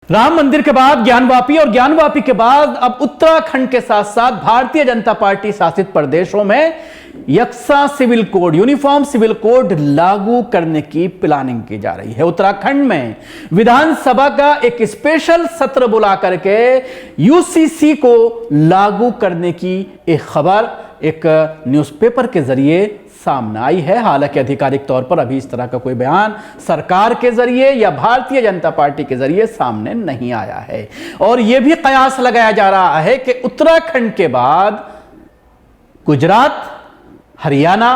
राम मंदिर के बाद ज्ञानवापी और ज्ञानवापी के बाद अब उत्तराखंड के साथ साथ भारतीय जनता पार्टी शासित प्रदेशों में यकसा civil code, uniform civil code लागू करने की प्लानिंग की जा रही है। उत्तराखंड में विधानसभा का एक स्पेशल सत्र बुला करके यूसीसी को लागू करने की एक खबर एक न्यूज़पेपर के जरिए सामने आई है। हालांकि आधिकारिक तौर पर अभी इस तरह का कोई बयान सरकार के जरिए या भारतीय जनता पार्टी के जरिए सामने नहीं आया है। और यह भी कयास लगाया जा रहा है कि उत्तराखंड के बाद गुजरात, हरियाणा,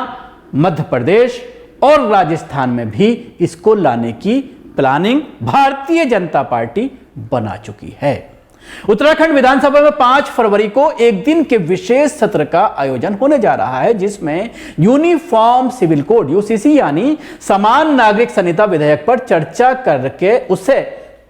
मध्य प्रदेश और राजस्थान में भी इसको लाने की प्लानिंग भारतीय जनता पार्टी बना चुकी है। उत्तराखंड विधानसभा में 5 फरवरी को एक दिन के विशेष सत्र का आयोजन होने जा रहा है, जिसमें यूनिफॉर्म सिविल कोड यूसीसी यानी समान नागरिक संहिता विधेयक पर चर्चा करके उसे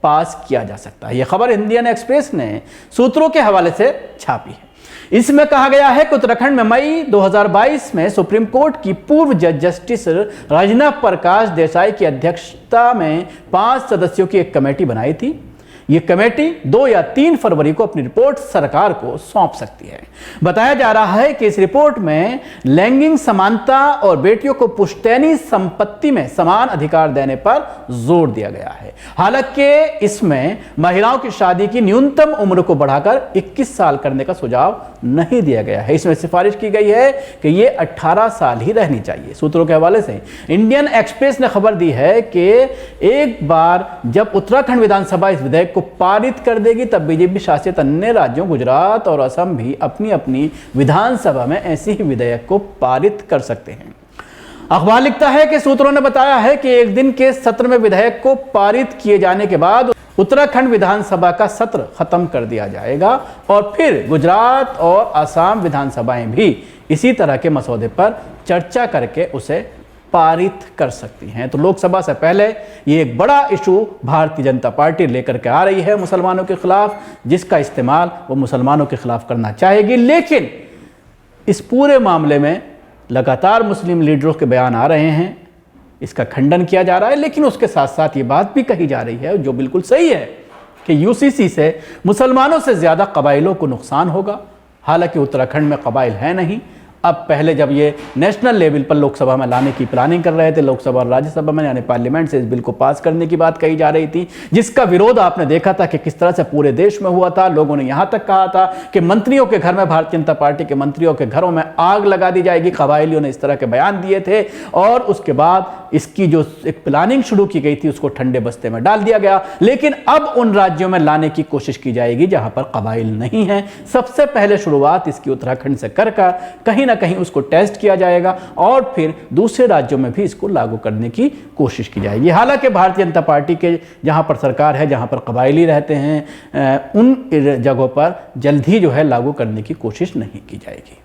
पास किया जा सकता है। यह खबर इंडियन एक्सप्रेस ने सूत्रों के हवाले से छापी है। इसमें कहा गया है कि उत्तराखंड में मई 2022 में सुप्रीम कोर्ट की पूर्व जज जस्टिस रजना प्रकाश देसाई की अध्यक्षता में 5 सदस्यों की एक कमेटी बनाई थी। यह कमेटी 2 या 3 फरवरी को अपनी रिपोर्ट सरकार को सौंप सकती है। बताया जा रहा है कि इस रिपोर्ट में लैंगिक समानता और बेटियों को पुश्तैनी संपत्ति में समान अधिकार देने पर जोर दिया गया है। हालांकि इसमें महिलाओं की शादी की न्यूनतम उम्र को बढ़ाकर 21 साल करने का सुझाव नहीं दिया गया है। इसमें सिफारिश की गई है कि यह 18 साल ही रहनी चाहिए। सूत्रों के हवाले से इंडियन एक्सप्रेस ने खबर दी है कि एक बार जब उत्तराखंड विधानसभा इस विधेयक को पारित कर देगी तब बीजेपी शासित अन्य राज्यों गुजरात और असम भी अपनी अपनी विधानसभा में ऐसे ही विधेयक को पारित कर सकते हैं। अखबार लिखता है कि सूत्रों ने बताया है कि एक दिन के सत्र में विधेयक को पारित किए जाने के बाद उत्तराखंड विधानसभा का सत्र खत्म कर दिया जाएगा और फिर गुजरात और असम विधानसभाएं भी इसी तरह के मसौदे पर चर्चा करके उसे पारित कर सकती हैं। तो लोकसभा से पहले ये एक बड़ा इशू भारतीय जनता पार्टी लेकर के आ रही है मुसलमानों के खिलाफ, जिसका इस्तेमाल वो मुसलमानों के खिलाफ करना चाहेगी। लेकिन इस पूरे मामले में लगातार मुस्लिम लीडरों के बयान आ रहे हैं, इसका खंडन किया जा रहा है, लेकिन उसके साथ साथ ये बात भी कही जा रही है जो बिल्कुल सही है कि यूसीसी से मुसलमानों से ज़्यादा कबाइलों को नुकसान होगा। हालांकि उत्तराखंड में कबाइल है नहीं। अब पहले जब ये नेशनल लेवल पर लोकसभा में लाने की प्लानिंग कर रहे थे, लोकसभा और राज्यसभा में यानी पार्लियामेंट से इस बिल को पास करने की बात कही जा रही थी, जिसका विरोध आपने देखा था कि किस तरह से पूरे देश में हुआ था। लोगों ने यहां तक कहा था कि मंत्रियों के घर में, भारतीय जनता पार्टी के मंत्रियों के घरों में आग लगा दी जाएगी। कबाइलियों ने इस तरह के बयान दिए थे और उसके बाद इसकी जो एक प्लानिंग शुरू की गई थी उसको ठंडे बस्ते में डाल दिया गया। लेकिन अब उन राज्यों में लाने की कोशिश की जाएगी जहां पर कबाइल नहीं है। सबसे पहले शुरुआत इसकी उत्तराखंड से कर कहीं ना कहीं उसको टेस्ट किया जाएगा और फिर दूसरे राज्यों में भी इसको लागू करने की कोशिश की जाएगी। हालांकि भारतीय जनता पार्टी के जहां पर सरकार है, जहां पर कबाइली रहते हैं, उन जगहों पर जल्द ही जो है लागू करने की कोशिश नहीं की जाएगी।